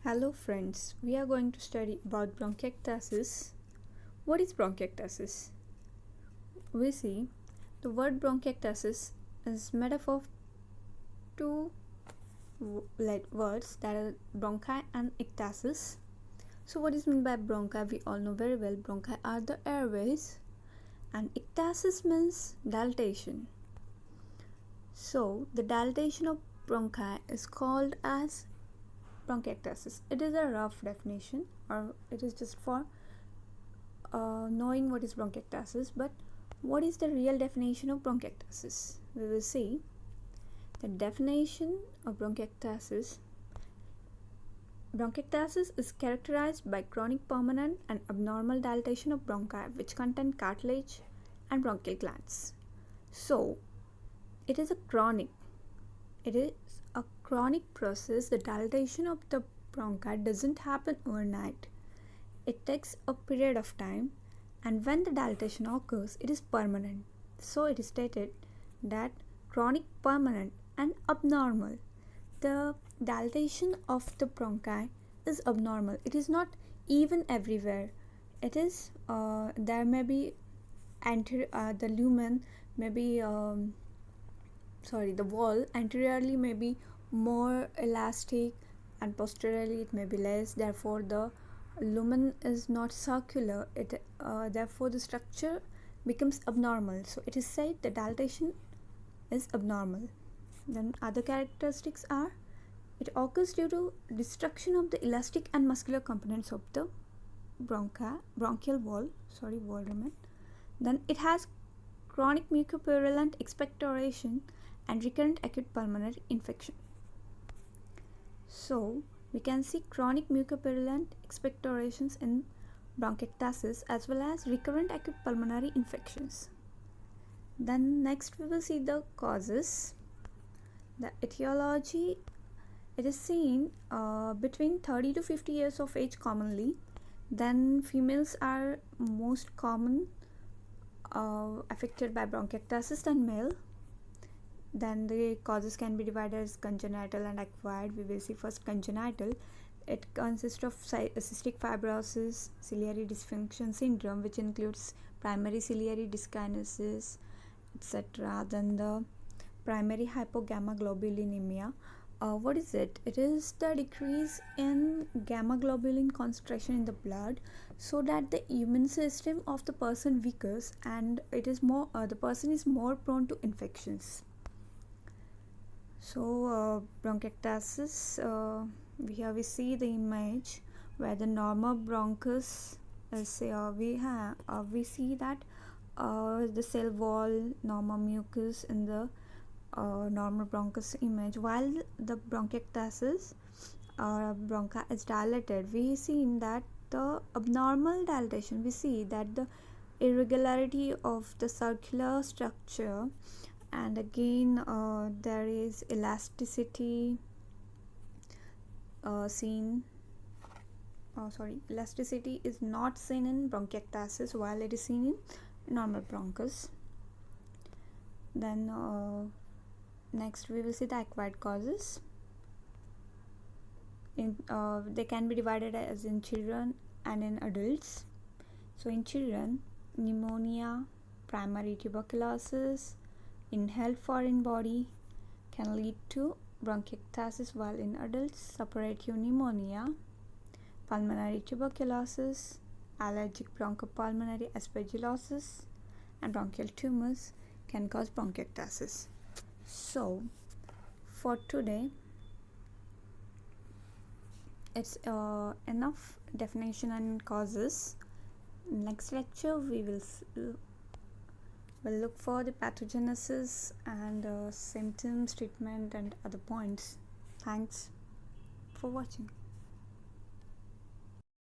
Hello friends, we are going to study about bronchiectasis. What is bronchiectasis? We see the word bronchiectasis is made up of two words, that are bronchi and ectasis. So what is meant by bronchi? We all know very well. Bronchi are the airways and ectasis means dilatation. So the dilatation of bronchi is called as bronchiectasis. It is a rough definition, or it is just for knowing what is bronchiectasis. But what is the real definition of bronchiectasis? We will see the definition of bronchiectasis. Bronchiectasis is characterized by chronic, permanent, and abnormal dilatation of bronchi which contain cartilage and bronchial glands. So, it is a chronic process. The dilatation of the bronchi doesn't happen overnight. It takes a period of time, and when the dilatation occurs, it is permanent. So it is stated that chronic, permanent, and abnormal. The dilatation of the bronchi is abnormal. It is not even everywhere. It is there may be the lumen may be the wall anteriorly may be more elastic and posteriorly it may be less. Therefore the lumen is not circular. Therefore the structure becomes abnormal. So it is said the dilatation is abnormal. Then other characteristics are: it occurs due to destruction of the elastic and muscular components of the bronchial wall. Then it has chronic mucopurulent expectoration and recurrent acute pulmonary infection. So we can see chronic mucopurulent expectorations in bronchiectasis as well as recurrent acute pulmonary infections. Then next we will see the causes. The etiology: it is seen between 30 to 50 years of age commonly. Then females are most common affected by bronchiectasis than male. Then the causes can be divided as congenital and acquired. We will see first congenital. It consists of cystic fibrosis, ciliary dysfunction syndrome, which includes primary ciliary dyskinesis, etc. Then the primary hypogammaglobulinemia. What is it? It is the decrease in gamma globulin concentration in the blood, so that the immune system of the person weakens, and it is more the person is more prone to infections. So bronchiectasis, here we see the image where the normal bronchus is we see that the cell wall, normal mucus in the normal bronchus image, while the bronchiectasis bronchi is dilated. We see in that the abnormal dilatation, we see that the irregularity of the circular structure, and again there is elasticity elasticity is not seen in bronchiectasis while it is seen in normal bronchus. Then next we will see the acquired causes. They can be divided as in children and in adults. So in children, pneumonia, primary tuberculosis, inhaled foreign body can lead to bronchiectasis, while in adults, suppurative pneumonia, pulmonary tuberculosis, allergic bronchopulmonary aspergillosis, and bronchial tumors can cause bronchiectasis. So for today it's enough definition and causes. Next lecture we will look for the pathogenesis and symptoms, treatment, and other points. Thanks for watching.